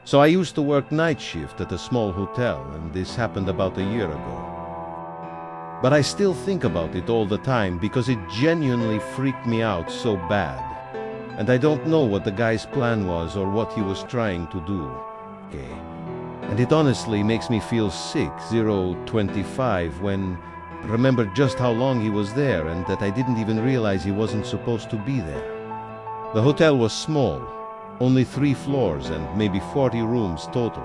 So I used to work night shift at a small hotel, and this happened about a year ago. But I still think about it all the time because it genuinely freaked me out so bad. And I don't know what the guy's plan was or what he was trying to do. Okay. And it honestly makes me feel sick, 025, when remember just how long he was there and that I didn't even realize he wasn't supposed to be there. The hotel was small, only 3 floors and maybe 40 rooms total.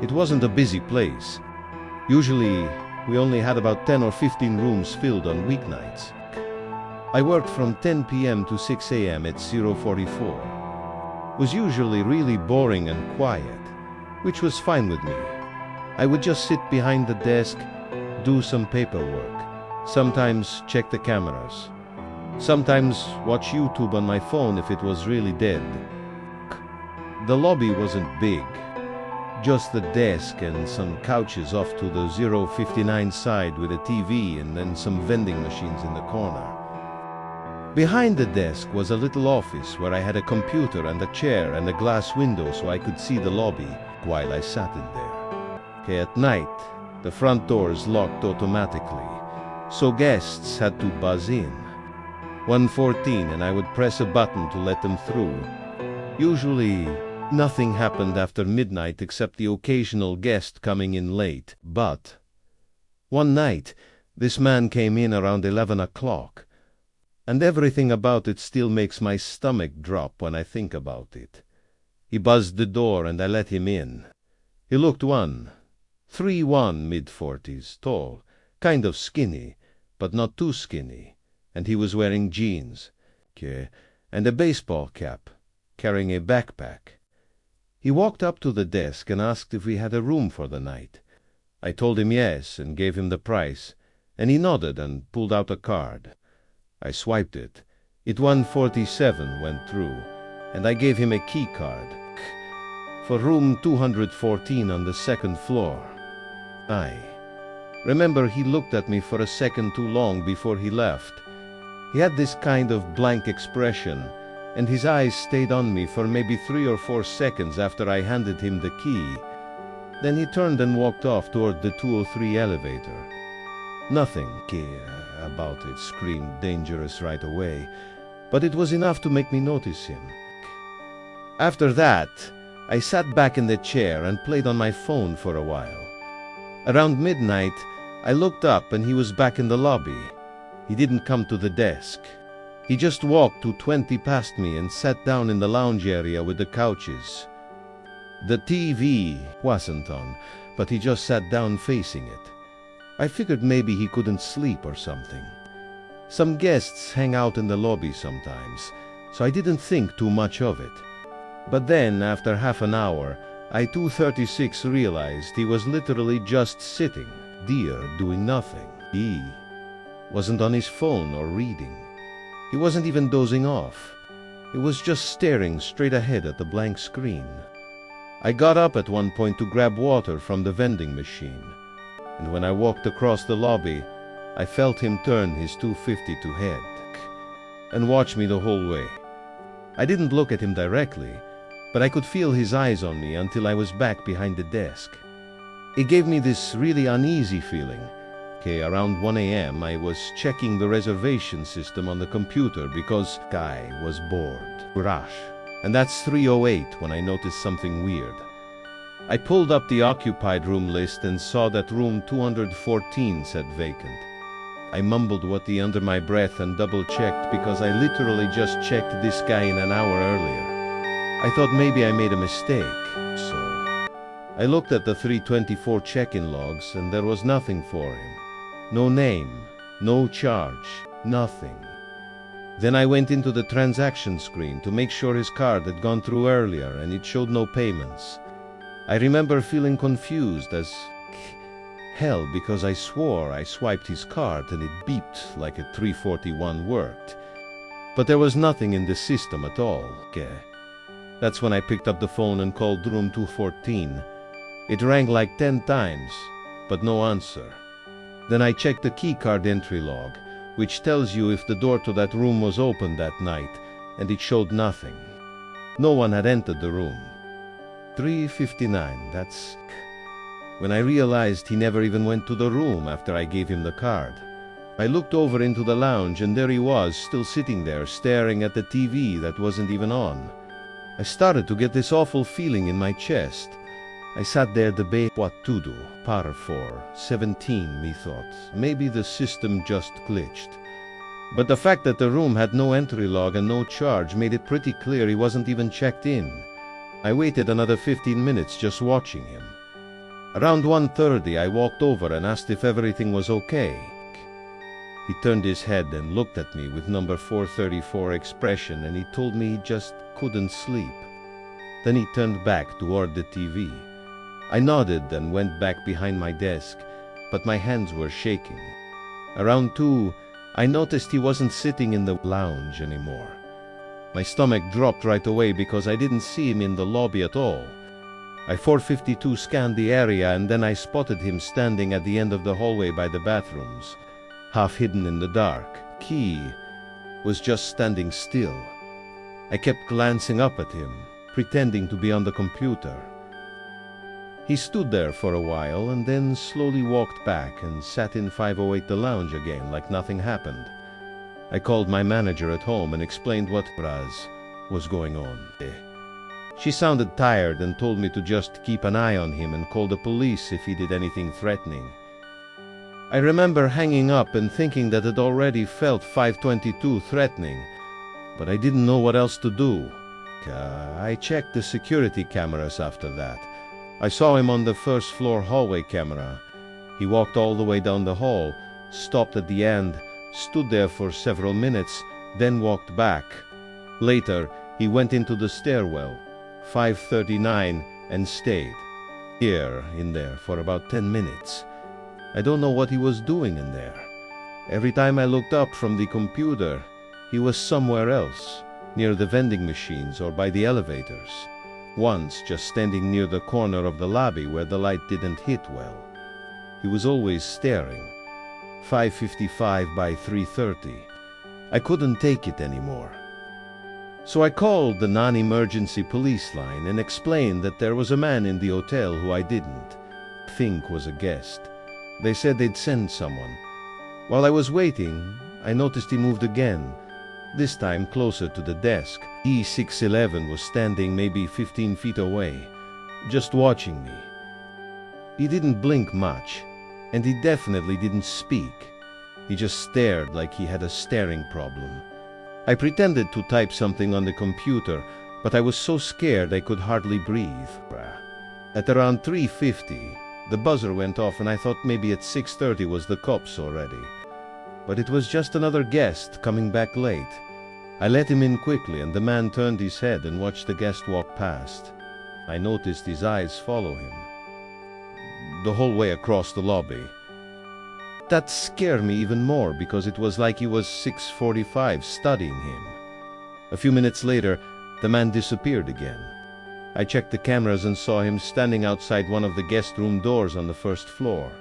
It wasn't a busy place. Usually, we only had about 10 or 15 rooms filled on weeknights. I worked from 10 p.m. to 6 a.m. at 044. It was usually really boring and quiet, which was fine with me. I would just sit behind the desk, do some paperwork, sometimes check the cameras, sometimes watch YouTube on my phone if it was really dead. The lobby wasn't big, just the desk and some couches off to the 059 side with a TV and then some vending machines in the corner. Behind the desk was a little office where I had a computer and a chair and a glass window so I could see the lobby while I sat in there. Okay, at night, the front doors locked automatically, so guests had to buzz in. 114 and I would press a button to let them through. Usually, nothing happened after midnight except the occasional guest coming in late. But one night, this man came in around 11 o'clock. And everything about it still makes my stomach drop when I think about it. He buzzed the door and I let him in. He looked 3'1", mid-40s, tall, kind of skinny, but not too skinny, and he was wearing jeans, and a baseball cap, carrying a backpack. He walked up to the desk and asked if we had a room for the night. I told him yes and gave him the price, and he nodded and pulled out a card. I swiped it. It 147 went through, and I gave him a key card for room 214 on the 2nd floor. I remember he looked at me for a second too long before he left. He had this kind of blank expression, and his eyes stayed on me for maybe 3 or 4 seconds after I handed him the key. Then he turned and walked off toward the 203 elevator. Nothing about it screamed dangerous right away, but it was enough to make me notice him. After that, I sat back in the chair and played on my phone for a while. Around midnight, I looked up and he was back in the lobby. He didn't come to the desk. He just walked to 20 past me and sat down in the lounge area with the couches. The TV wasn't on, but he just sat down facing it. I figured maybe he couldn't sleep or something. Some guests hang out in the lobby sometimes, so I didn't think too much of it. But then, after half an hour, I 236 realized he was literally just sitting there doing nothing. He wasn't on his phone or reading. He wasn't even dozing off. He was just staring straight ahead at the blank screen. I got up at one point to grab water from the vending machine, and when I walked across the lobby, I felt him turn his 252 head and watch me the whole way. I didn't look at him directly, but I could feel his eyes on me until I was back behind the desk. It gave me this really uneasy feeling. Around 1 a.m. I was checking the reservation system on the computer because guy was bored. Rush. And that's 3:08 when I noticed something weird. I pulled up the occupied room list and saw that room 214 said vacant. I mumbled what the under my breath and double-checked because I literally just checked this guy in an hour earlier. I thought maybe I made a mistake, so I looked at the 324 check-in logs and there was nothing for him. No name, no charge, nothing. Then I went into the transaction screen to make sure his card had gone through earlier and it showed no payments. I remember feeling confused as hell because I swore I swiped his card and it beeped like a 341 worked. But there was nothing in the system at all. That's when I picked up the phone and called room 214. It rang like 10 times, but no answer. Then I checked the keycard entry log, which tells you if the door to that room was open that night, and it showed nothing. No one had entered the room. 3:59, that's when I realized he never even went to the room after I gave him the card. I looked over into the lounge and there he was, still sitting there, staring at the TV that wasn't even on. I started to get this awful feeling in my chest. I sat there debating what to do. Par 4, 17, me thought. Maybe the system just glitched. But the fact that the room had no entry log and no charge made it pretty clear he wasn't even checked in. I waited another 15 minutes just watching him. Around 1:30 I walked over and asked if everything was okay. He turned his head and looked at me with number 434 expression, and he told me he just couldn't sleep. Then he turned back toward the TV. I nodded and went back behind my desk, but my hands were shaking. Around 2, I noticed he wasn't sitting in the lounge anymore. My stomach dropped right away because I didn't see him in the lobby at all. I 452 scanned the area and then I spotted him standing at the end of the hallway by the bathrooms, half hidden in the dark. He was just standing still. I kept glancing up at him, pretending to be on the computer. He stood there for a while and then slowly walked back and sat in 508 the lounge again like nothing happened. I called my manager at home and explained what was going on. She sounded tired and told me to just keep an eye on him and call the police if he did anything threatening. I remember hanging up and thinking that it already felt 522 threatening, but I didn't know what else to do. I checked the security cameras after that. I saw him on the first floor hallway camera. He walked all the way down the hall, stopped at the end, stood there for several minutes, then walked back. Later, he went into the stairwell, 539, and stayed in there for about 10 minutes. I don't know what he was doing in there. Every time I looked up from the computer, he was somewhere else, near the vending machines or by the elevators. Once just standing near the corner of the lobby where the light didn't hit well. He was always staring. 5:55 by 3:30. I couldn't take it anymore. So I called the non-emergency police line and explained that there was a man in the hotel who I didn't think was a guest. They said they'd send someone. While I was waiting, I noticed he moved again, this time closer to the desk. E611 was standing maybe 15 feet away, just watching me. He didn't blink much, and he definitely didn't speak. He just stared like he had a staring problem. I pretended to type something on the computer, but I was so scared I could hardly breathe. At around 3:50, the buzzer went off and I thought maybe at 6:30 was the cops already. But it was just another guest coming back late. I let him in quickly and the man turned his head and watched the guest walk past. I noticed his eyes follow him the whole way across the lobby. That scared me even more because it was like he was 6:45 studying him. A few minutes later, the man disappeared again. I checked the cameras and saw him standing outside one of the guest room doors on the first floor,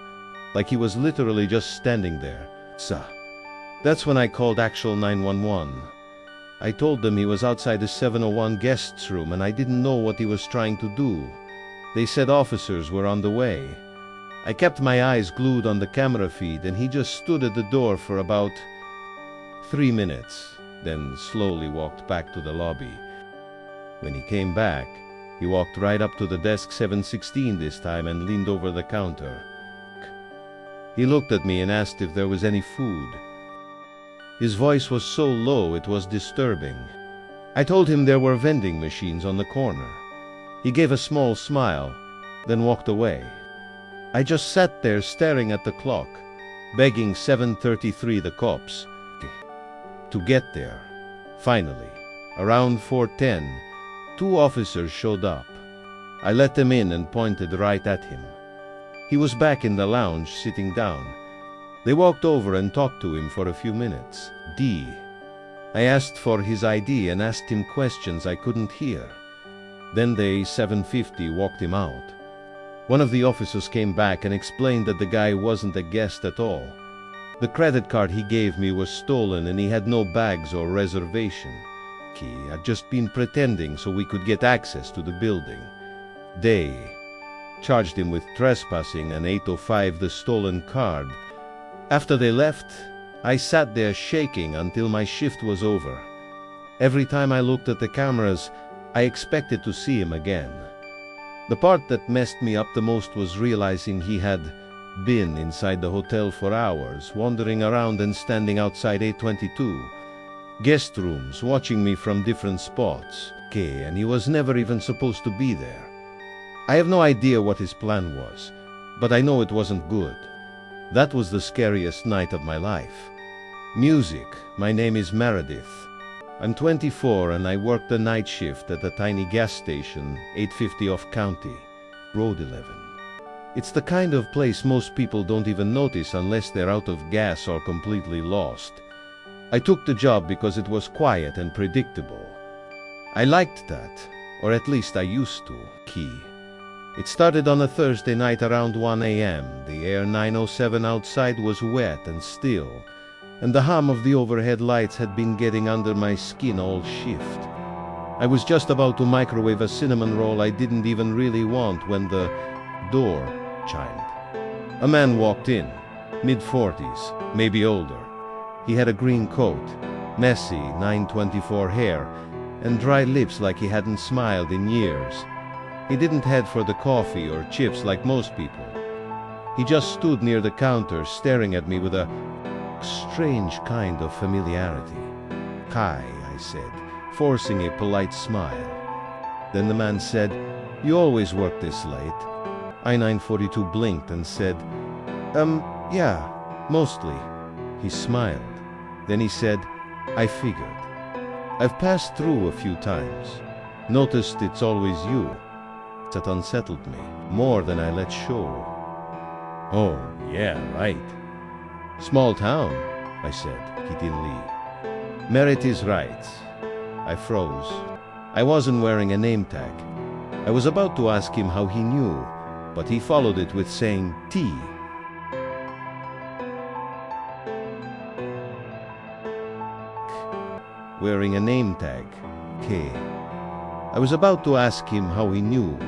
like he was literally just standing there. That's when I called actual 911. I told them he was outside the 701 guest's room and I didn't know what he was trying to do. They said officers were on the way. I kept my eyes glued on the camera feed and he just stood at the door for about 3 minutes, then slowly walked back to the lobby. When he came back, he walked right up to the desk 716 this time and leaned over the counter. He looked at me and asked if there was any food. His voice was so low it was disturbing. I told him there were vending machines on the corner. He gave a small smile, then walked away. I just sat there staring at the clock, begging 7:33 the cops to get there. Finally, around 4:10, 2 officers showed up. I let them in and pointed right at him. He was back in the lounge sitting down. They walked over and talked to him for a few minutes. I asked for his ID and asked him questions I couldn't hear. Then they 7:50 walked him out. One of the officers came back and explained that the guy wasn't a guest at all. The credit card he gave me was stolen and he had no bags or reservation. He had just been pretending so we could get access to the building. day. Charged him with trespassing and 805 the stolen card. After they left, I sat there shaking until my shift was over. Every time I looked at the cameras, I expected to see him again. The part that messed me up the most was realizing he had been inside the hotel for hours, wandering around and standing outside 822. Guest rooms, watching me from different spots. Okay, and he was never even supposed to be there. I have no idea what his plan was, but I know it wasn't good. That was the scariest night of my life. Music. My name is Meredith. I'm 24 and I work the night shift at a tiny gas station, 850 off County, Road 11. It's the kind of place most people don't even notice unless they're out of gas or completely lost. I took the job because it was quiet and predictable. I liked that, or at least I used to. Key. It started on a Thursday night around 1 a.m. The air 907 outside was wet and still, and the hum of the overhead lights had been getting under my skin all shift. I was just about to microwave a cinnamon roll I didn't even really want when the door chimed. A man walked in, mid-40s, maybe older. He had a green coat, messy 924 hair, and dry lips like he hadn't smiled in years. He didn't head for the coffee or chips like most people. He just stood near the counter staring at me with a strange kind of familiarity. "Hi," I said, forcing a polite smile. Then the man said, "You always work this late?" I-942 blinked and said, Yeah, mostly." He smiled. Then he said, "I figured. I've passed through a few times. Noticed it's always you." That unsettled me, more than I let show. "Oh, yeah, right. Small town," I said, kittenly. "Merit is right." I froze. I wasn't wearing a name tag. I was about to ask him how he knew, but he followed it with saying T. Wearing a name tag, K. I was about to ask him how he knew,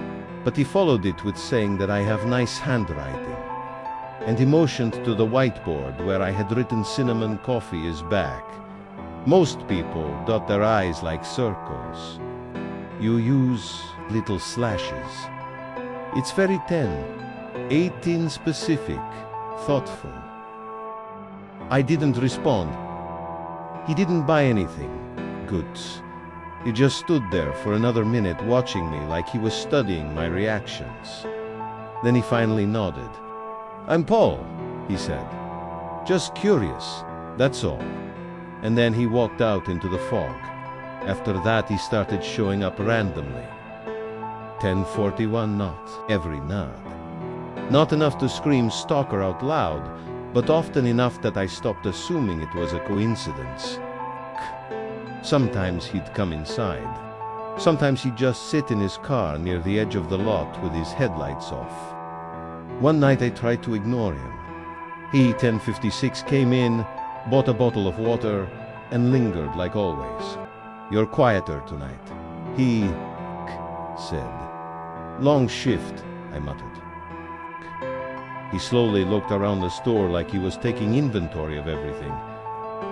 but he followed it with saying that I have nice handwriting. And he motioned to the whiteboard where I had written cinnamon coffee is back. Most people dot their I's like circles. You use little slashes. It's very 18 specific, thoughtful. I didn't respond. He didn't buy anything. Goods. He just stood there for another minute watching me like he was studying my reactions. Then he finally nodded. "I'm Paul," he said. "Just curious, that's all." And then he walked out into the fog. After that he started showing up randomly. 1041 knots, every nod. Not enough to scream stalker out loud, but often enough that I stopped assuming it was a coincidence. Sometimes he'd come inside. Sometimes he'd just sit in his car near the edge of the lot with his headlights off. One night I tried to ignore him. He, 1056, came in, bought a bottle of water, and lingered like always. "You're quieter tonight," he said. "Long shift," I muttered. He slowly looked around the store like he was taking inventory of everything.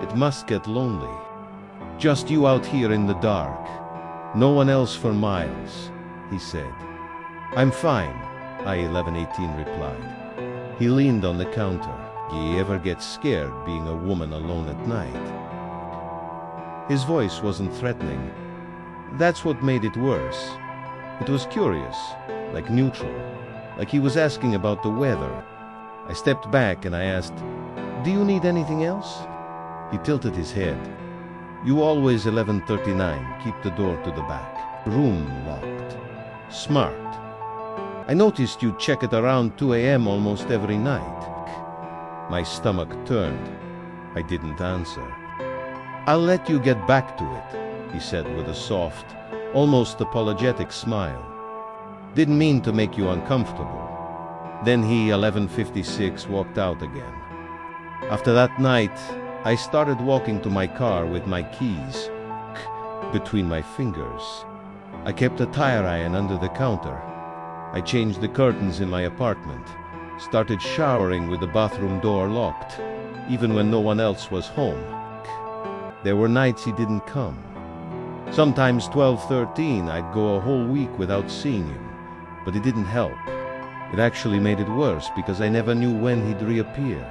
"It must get lonely. Just you out here in the dark. No one else for miles," he said. "I'm fine," I-1118 replied. He leaned on the counter. "You ever get scared being a woman alone at night?" His voice wasn't threatening. That's what made it worse. It was curious, like neutral, like he was asking about the weather. I stepped back and I asked, "Do you need anything else?" He tilted his head. "You always 1139, keep the door to the back. Room locked. Smart. I noticed you check it around 2 a.m. almost every night." My stomach turned. I didn't answer. "I'll let you get back to it," he said with a soft, almost apologetic smile. "Didn't mean to make you uncomfortable." Then he, 1156, walked out again. After that night, I started walking to my car with my keys between my fingers. I kept a tire iron under the counter. I changed the curtains in my apartment, started showering with the bathroom door locked, even when no one else was home. There were nights he didn't come. Sometimes 12-13, I'd go a whole week without seeing him, but it didn't help. It actually made it worse because I never knew when he'd reappear.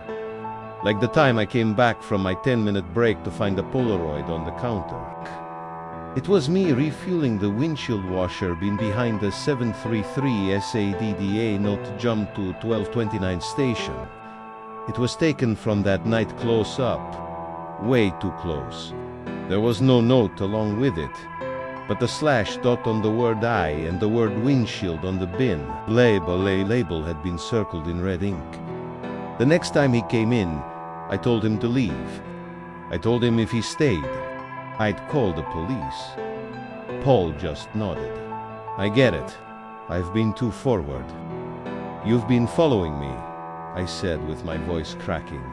Like the time I came back from my 10-minute break to find a Polaroid on the counter. It was me refueling the windshield washer being behind the 733 SADDA not to jump to 1229 station. It was taken from that night close up, way too close. There was no note along with it, but the slash dot on the word I and the word windshield on the bin label had been circled in red ink. The next time he came in, I told him to leave. I told him if he stayed, I'd call the police. Paul just nodded. I get it. I've been too forward. You've been following me, I said with my voice cracking,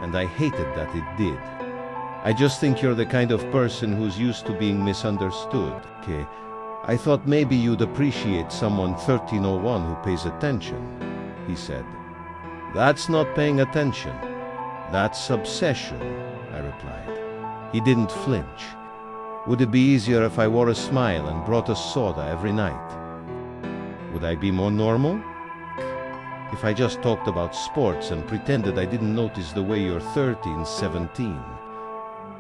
and I hated that it did. I just think you're the kind of person who's used to being misunderstood, okay? I thought maybe you'd appreciate someone 1301 who pays attention, he said. That's not paying attention. That's obsession, I replied. He didn't flinch. Would it be easier if I wore a smile and brought a soda every night? Would I be more normal? If I just talked about sports and pretended I didn't notice the way you're 13, 17.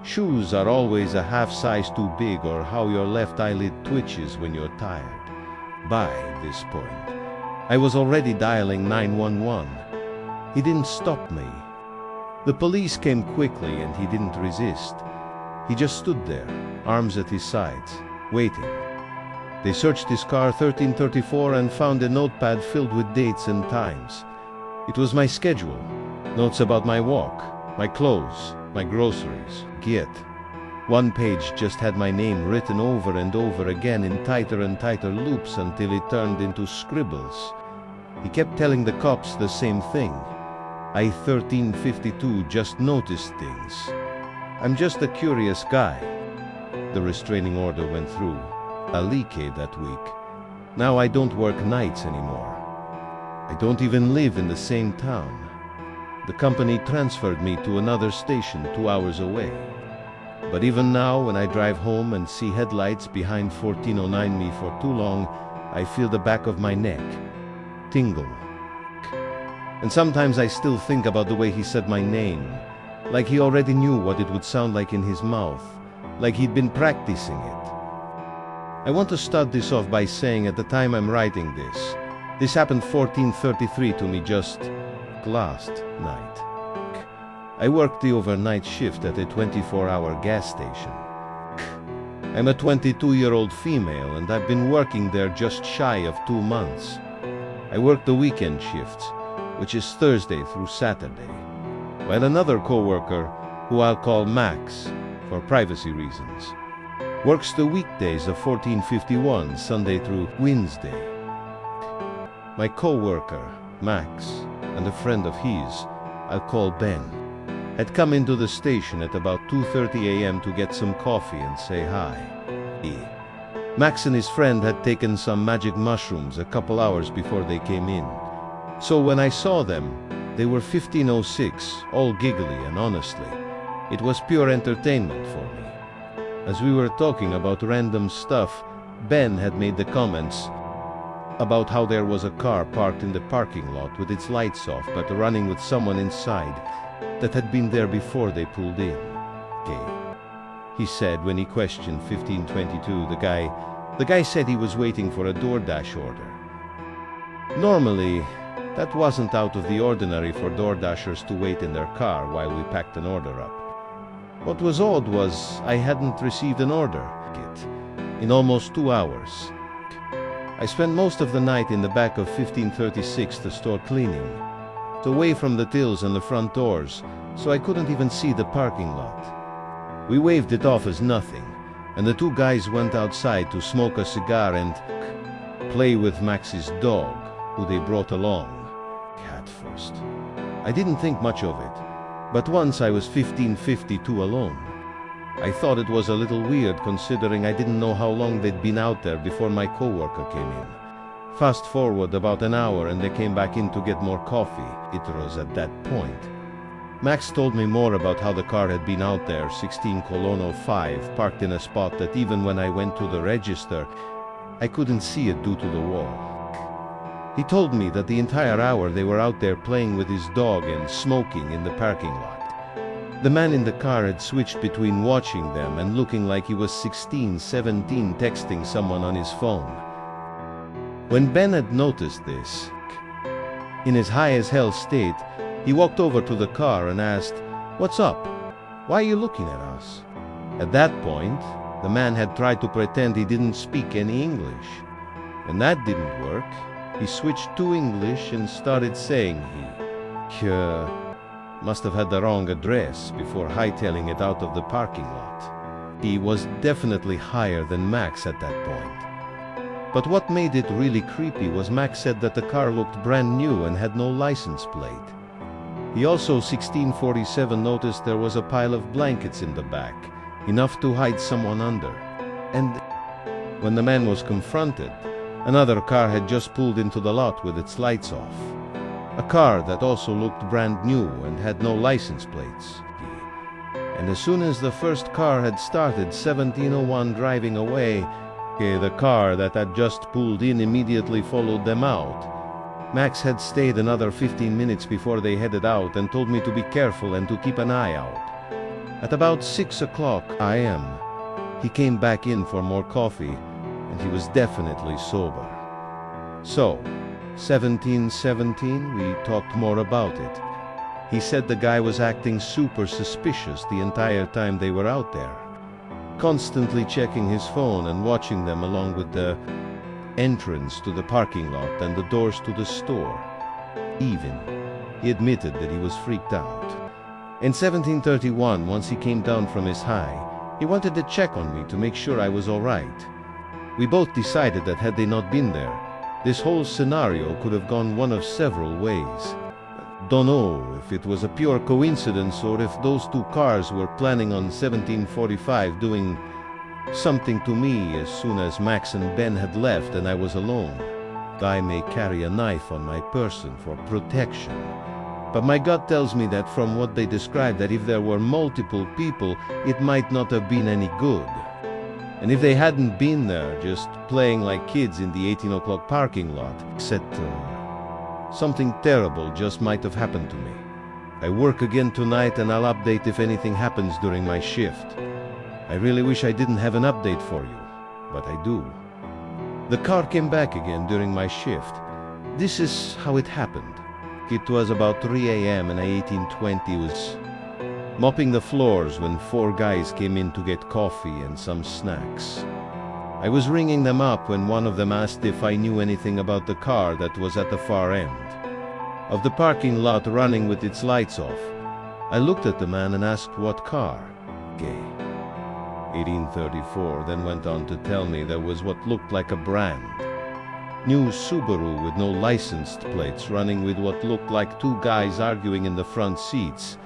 Shoes are always a half size too big, or how your left eyelid twitches when you're tired. By this point, I was already dialing 911. He didn't stop me. The police came quickly and he didn't resist. He just stood there, arms at his sides, waiting. They searched his car 1334 and found a notepad filled with dates and times. It was my schedule, notes about my walk, my clothes, my groceries. Get. One page just had my name written over and over again in tighter and tighter loops until it turned into scribbles. He kept telling the cops the same thing. I 1352 just noticed things. I'm just a curious guy. The restraining order went through. A leakade that week. Now I don't work nights anymore. I don't even live in the same town. The company transferred me to another station 2 hours away. But even now, when I drive home and see headlights behind 1409 me for too long, I feel the back of my neck tingle. And sometimes I still think about the way he said my name, like he already knew what it would sound like in his mouth, like he'd been practicing it. I want to start this off by saying at the time I'm writing this happened 1433 to me just last night. I worked the overnight shift at a 24-hour gas station. I'm a 22-year-old female and I've been working there just shy of 2 months. I work the weekend shifts, which is Thursday through Saturday, while another co-worker, who I'll call Max for privacy reasons, works the weekdays of 1451, Sunday through Wednesday. My co-worker, Max, and a friend of his, I'll call Ben, had come into the station at about 2:30 a.m. to get some coffee and say hi. Max and his friend had taken some magic mushrooms a couple hours before they came in. So when I saw them, they were 1506, all giggly, and honestly, it was pure entertainment for me. As we were talking about random stuff, Ben had made the comments about how there was a car parked in the parking lot with its lights off but running with someone inside that had been there before they pulled in. Okay, he said when he questioned 1522, the guy said he was waiting for a DoorDash order. Normally, that wasn't out of the ordinary for DoorDashers to wait in their car while we packed an order up. What was odd was I hadn't received an order in almost 2 hours. I spent most of the night in the back of 1536, the store cleaning, away from the tills and the front doors, so I couldn't even see the parking lot. We waved it off as nothing, and the two guys went outside to smoke a cigar and play with Max's dog, who they brought along. Cat first. I didn't think much of it, but once I was 1552 alone. I thought it was a little weird considering I didn't know how long they'd been out there before my coworker came in. Fast forward about an hour and they came back in to get more coffee. It was at that point. Max told me more about how the car had been out there, 16 Colono 5, parked in a spot that even when I went to the register, I couldn't see it due to the wall. He told me that the entire hour they were out there playing with his dog and smoking in the parking lot. The man in the car had switched between watching them and looking like he was 16, 17, texting someone on his phone. When Ben had noticed this, in his high-as-hell state, he walked over to the car and asked, "What's up? Why are you looking at us?" At that point, the man had tried to pretend he didn't speak any English. When that didn't work, he switched to English and started saying he must have had the wrong address before hightailing it out of the parking lot. He was definitely higher than Max at that point. But what made it really creepy was Max said that the car looked brand new and had no license plate. He also 1647 noticed there was a pile of blankets in the back, enough to hide someone under. And when the man was confronted, another car had just pulled into the lot with its lights off. A car that also looked brand new and had no license plates. And as soon as the first car had started 1701 driving away, the car that had just pulled in immediately followed them out. Max had stayed another 15 minutes before they headed out and told me to be careful and to keep an eye out. At about 6 o'clock a.m., he came back in for more coffee, and he was definitely sober. So, 1717, we talked more about it. He said the guy was acting super suspicious the entire time they were out there, constantly checking his phone and watching them along with the entrance to the parking lot and the doors to the store. Even, he admitted that he was freaked out. In 1731, once he came down from his high, he wanted to check on me to make sure I was all right. We both decided that had they not been there, this whole scenario could have gone one of several ways. Don't know if it was a pure coincidence or if those two cars were planning on 1745 doing something to me as soon as Max and Ben had left and I was alone. I may carry a knife on my person for protection, but my gut tells me that from what they described that if there were multiple people, it might not have been any good. And if they hadn't been there, just playing like kids in the 18 o'clock parking lot, something terrible just might have happened to me. I work again tonight and I'll update if anything happens during my shift. I really wish I didn't have an update for you, but I do. The car came back again during my shift. This is how it happened. It was about 3 a.m. and I 1820 was mopping the floors when 4 guys came in to get coffee and some snacks. I was ringing them up when one of them asked if I knew anything about the car that was at the far end of the parking lot running with its lights off. I looked at the man and asked what car. 1834 then went on to tell me there was what looked like a brand new Subaru with no licensed plates running with what looked like 2 guys arguing in the front seats.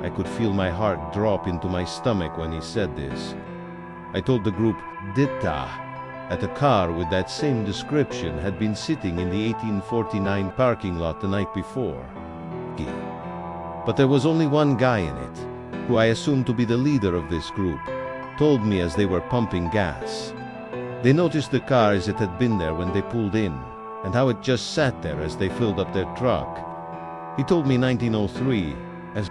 I could feel my heart drop into my stomach when he said this. I told the group Ditta that a car with that same description had been sitting in the 1849 parking lot the night before. But there was only one guy in it, who I assumed to be the leader of this group, told me as they were pumping gas. They noticed the car as it had been there when they pulled in, and how it just sat there as they filled up their truck. He told me 1903, as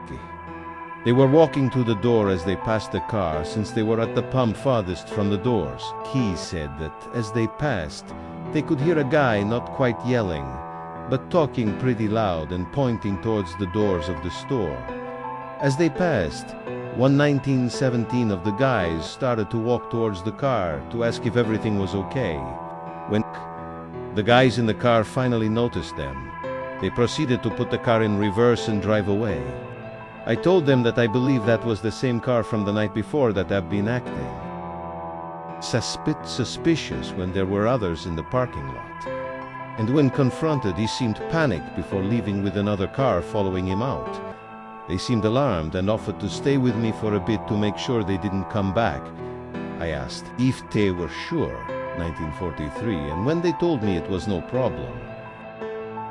they were walking to the door as they passed the car, since they were at the pump farthest from the doors. He said that as they passed, they could hear a guy not quite yelling, but talking pretty loud and pointing towards the doors of the store. As they passed, one 1917 of the guys started to walk towards the car to ask if everything was okay. When the guys in the car finally noticed them, they proceeded to put the car in reverse and drive away. I told them that I believe that was the same car from the night before that I've been acting suspicious when there were others in the parking lot. And when confronted, he seemed panicked before leaving with another car following him out. They seemed alarmed and offered to stay with me for a bit to make sure they didn't come back. I asked if they were sure 1943, and when they told me it was no problem,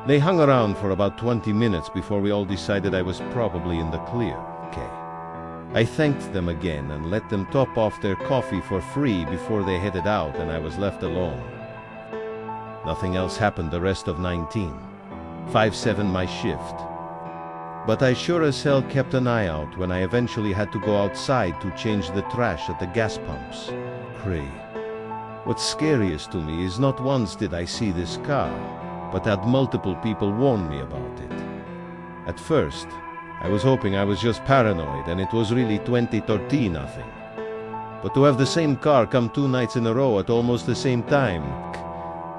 they hung around for about 20 minutes before we all decided I was probably in the clear. Okay. I thanked them again and let them top off their coffee for free before they headed out, and I was left alone. Nothing else happened the rest of 19. 5/7 my shift. But I sure as hell kept an eye out when I eventually had to go outside to change the trash at the gas pumps. Cray. What's scariest to me is not once did I see this car, but had multiple people warn me about it. At first, I was hoping I was just paranoid and it was really 2013 nothing. But to have the same car come 2 nights in a row at almost the same time,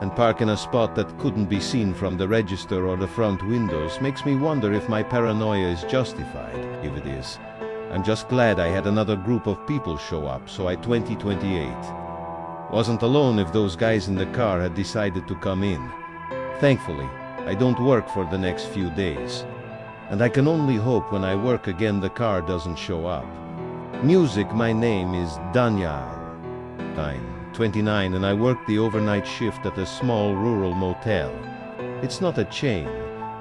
and park in a spot that couldn't be seen from the register or the front windows, makes me wonder if my paranoia is justified. If it is, I'm just glad I had another group of people show up, so I 2028. Wasn't alone if those guys in the car had decided to come in. Thankfully, I don't work for the next few days, and I can only hope when I work again the car doesn't show up. Music, my name is Daniel. I'm 29 and I work the overnight shift at a small rural motel. It's not a chain,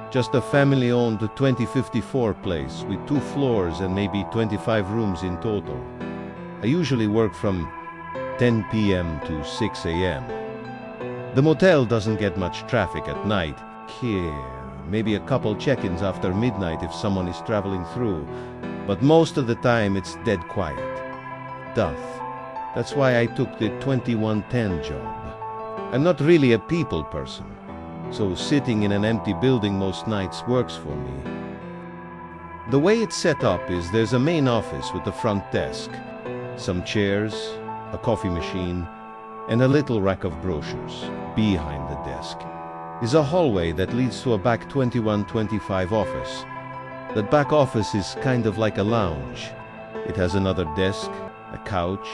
just a family-owned 2054 place with 2 floors and maybe 25 rooms in total. I usually work from 10 p.m. to 6 a.m. The motel doesn't get much traffic at night. Here, maybe a couple check-ins after midnight if someone is traveling through, but most of the time it's dead quiet. That's why I took the 2110 job. I'm not really a people person, so sitting in an empty building most nights works for me. The way it's set up is there's a main office with a front desk, some chairs, a coffee machine, and a little rack of brochures. Behind the desk is a hallway that leads to a back 2125 office. That back office is kind of like a lounge. It has another desk, a couch,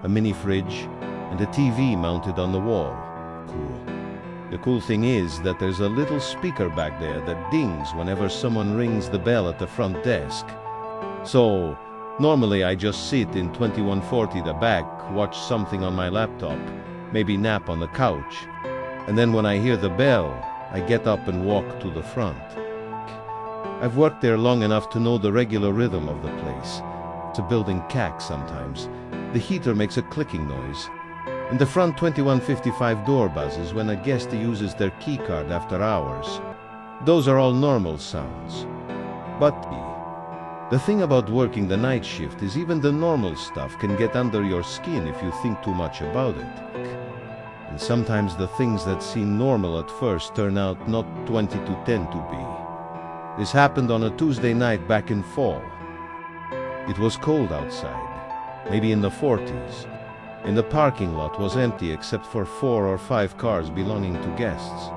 a mini fridge, and a TV mounted on the wall. Cool. The cool thing is that there's a little speaker back there that dings whenever someone rings the bell at the front desk. So, normally I just sit in 2140 the back, watch something on my laptop, maybe nap on the couch, and then when I hear the bell, I get up and walk to the front. I've worked there long enough to know the regular rhythm of the place. It's a building cack sometimes. The heater makes a clicking noise, and the front 2155 door buzzes when a guest uses their keycard after hours. Those are all normal sounds. But the thing about working the night shift is even the normal stuff can get under your skin if you think too much about it. And sometimes the things that seem normal at first turn out not 20 to 10 to be. This happened on a Tuesday night back in fall. It was cold outside. Maybe in the 40s, and the parking lot was empty except for 4 or 5 cars belonging to guests.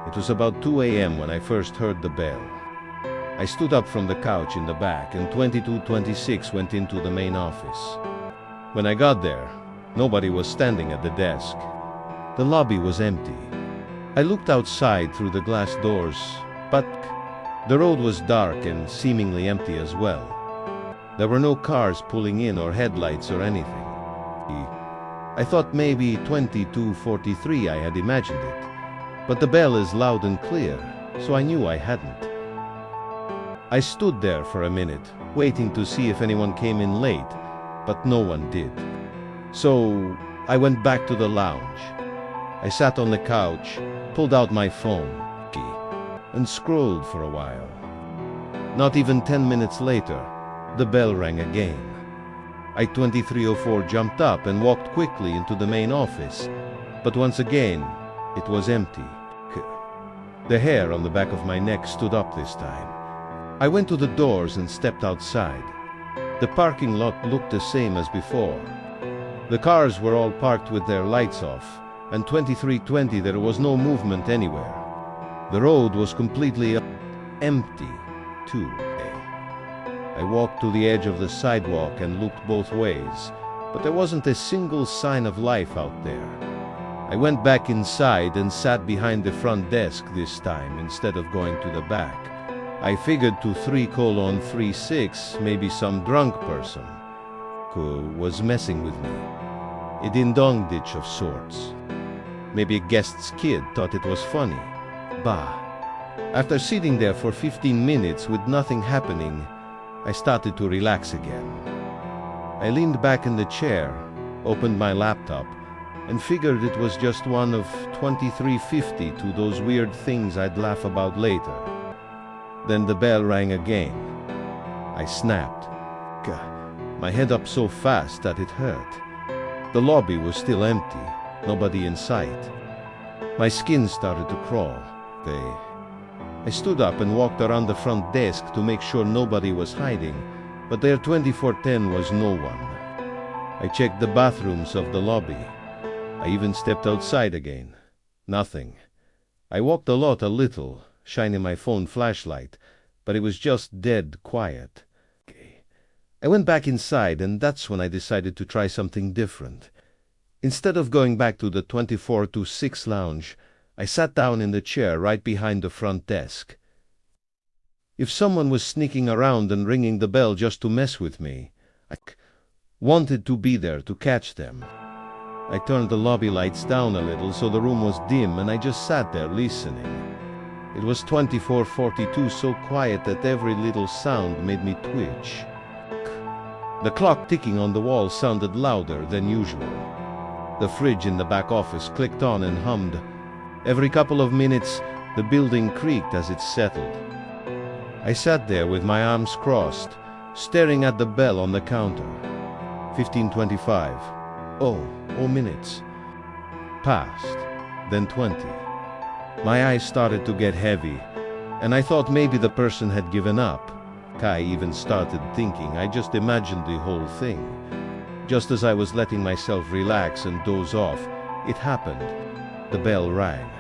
It was about 2 a.m. when I first heard the bell. I stood up from the couch in the back and 2226 went into the main office. When I got there, nobody was standing at the desk. The lobby was empty. I looked outside through the glass doors, but the road was dark and seemingly empty as well. There were no cars pulling in or headlights or anything. I thought maybe 2243 I had imagined it, but the bell is loud and clear, so I knew I hadn't. I stood there for a minute, waiting to see if anyone came in late, but no one did. So I went back to the lounge. I sat on the couch, pulled out my phone, and scrolled for a while. Not even 10 minutes later, the bell rang again. I 2304 jumped up and walked quickly into the main office, but once again, it was empty. The hair on the back of my neck stood up this time. I went to the doors and stepped outside. The parking lot looked the same as before. The cars were all parked with their lights off, and 2320 there was no movement anywhere. The road was completely empty, too. I walked to the edge of the sidewalk and looked both ways, but there wasn't a single sign of life out there. I went back inside and sat behind the front desk this time instead of going to the back. I figured to 3:36 maybe some drunk person who was messing with me. a ding-dong ditch of sorts. Maybe a guest's kid thought it was funny. Bah. After sitting there for 15 minutes with nothing happening, I started to relax again. I leaned back in the chair, opened my laptop, and figured it was just one of 2350 to those weird things I'd laugh about later. Then the bell rang again. I snapped. My head up so fast that it hurt. The lobby was still empty, nobody in sight. My skin started to crawl. I stood up and walked around the front desk to make sure nobody was hiding, but there 2410 was no one. I checked the bathrooms of the lobby. I even stepped outside again. Nothing. I walked a little, shining my phone flashlight, but it was just dead quiet. I went back inside, and that's when I decided to try something different. Instead of going back to the 2426 lounge, I sat down in the chair right behind the front desk. If someone was sneaking around and ringing the bell just to mess with me, I wanted to be there to catch them. I turned the lobby lights down a little so the room was dim, and I just sat there listening. It was 2442, so quiet that every little sound made me twitch. The clock ticking on the wall sounded louder than usual. The fridge in the back office clicked on and hummed. Every couple of minutes, the building creaked as it settled. I sat there with my arms crossed, staring at the bell on the counter. 15:25. Oh, minutes. Passed. Then 20. My eyes started to get heavy, and I thought maybe the person had given up. I even started thinking I just imagined the whole thing. Just as I was letting myself relax and doze off, it happened. The bell rang.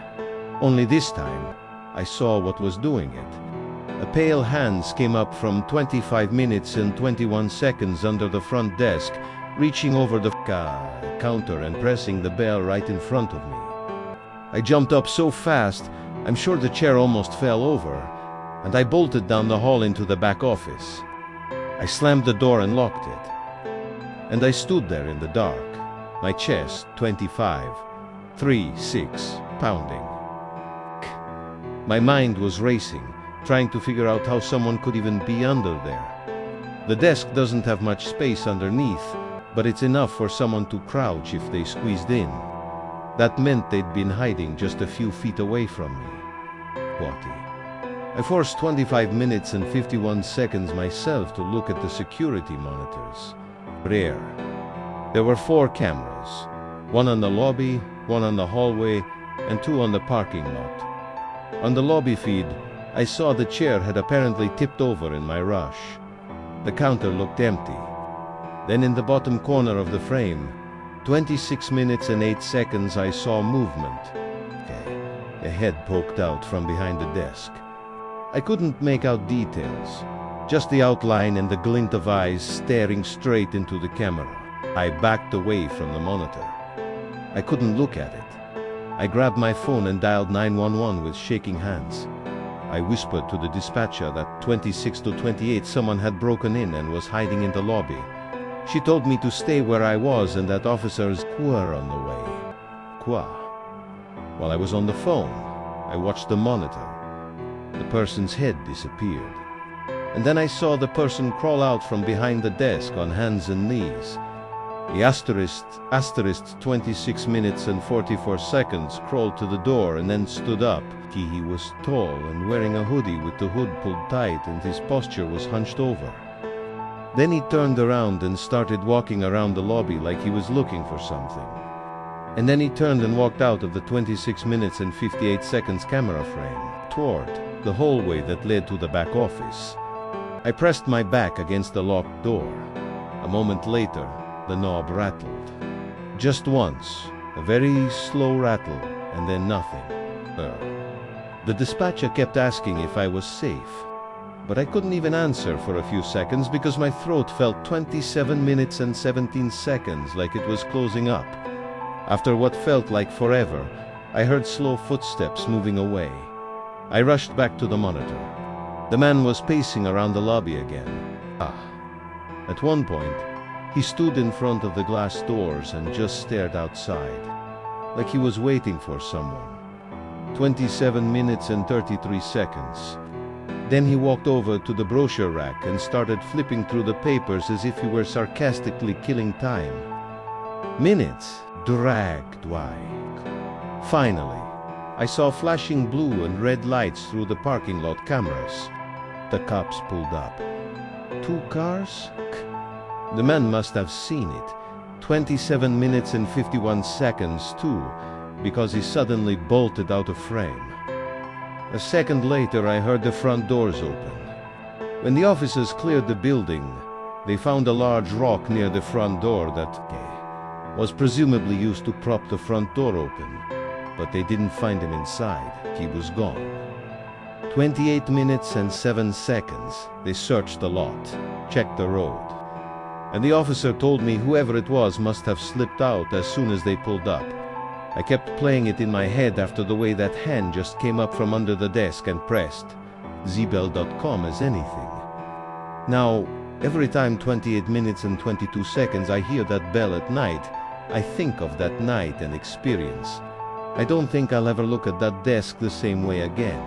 Only this time, I saw what was doing it. A pale hand came up from 25 minutes and 21 seconds under the front desk, reaching over the counter and pressing the bell right in front of me. I jumped up so fast, I'm sure the chair almost fell over, and I bolted down the hall into the back office. I slammed the door and locked it. And I stood there in the dark, my chest 25, 3-6, pounding. My mind was racing, trying to figure out how someone could even be under there. The desk doesn't have much space underneath, but it's enough for someone to crouch if they squeezed in. That meant they'd been hiding just a few feet away from me. Quatty. I forced 25 minutes and 51 seconds myself to look at the security monitors. Rare. There were 4 cameras, one on the lobby, one on the hallway, and 2 on the parking lot. On the lobby feed, I saw the chair had apparently tipped over in my rush. The counter looked empty. Then in the bottom corner of the frame, 26 minutes and 8 seconds, I saw movement. A head poked out from behind the desk. I couldn't make out details, just the outline and the glint of eyes staring straight into the camera. I backed away from the monitor. I couldn't look at it. I grabbed my phone and dialed 911 with shaking hands. I whispered to the dispatcher that 26 to 28 someone had broken in and was hiding in the lobby. She told me to stay where I was and that officers were on the way. Quoi? While I was on the phone, I watched the monitor. The person's head disappeared. And then I saw the person crawl out from behind the desk on hands and knees. He asterisked 26 minutes and 44 seconds, crawled to the door and then stood up. He was tall and wearing a hoodie with the hood pulled tight, and his posture was hunched over. Then he turned around and started walking around the lobby like he was looking for something. And then he turned and walked out of the 26 minutes and 58 seconds camera frame toward the hallway that led to the back office. I pressed my back against the locked door. A moment later, the knob rattled. Just once, a very slow rattle, and then nothing. The dispatcher kept asking if I was safe, but I couldn't even answer for a few seconds because my throat felt 27 minutes and 17 seconds like it was closing up. After what felt like forever, I heard slow footsteps moving away. I rushed back to the monitor. The man was pacing around the lobby again. At one point, He stood in front of the glass doors and just stared outside, like he was waiting for someone. 27 minutes and 33 seconds. Then he walked over to the brochure rack and started flipping through the papers as if he were sarcastically killing time. Minutes dragged by. Finally, I saw flashing blue and red lights through the parking lot cameras. The cops pulled up. 2 cars? The man must have seen it. 27 minutes and 51 seconds too, because he suddenly bolted out of frame. A second later, I heard the front doors open. When the officers cleared the building, they found a large rock near the front door that was presumably used to prop the front door open, but they didn't find him inside. He was gone. 28 minutes and 7 seconds. They searched the lot, checked the road, and the officer told me whoever it was must have slipped out as soon as they pulled up. I kept playing it in my head after the way that hand just came up from under the desk and pressed zbel.com as anything. Now, every time 28 minutes and 22 seconds I hear that bell at night, I think of that night and experience. I don't think I'll ever look at that desk the same way again.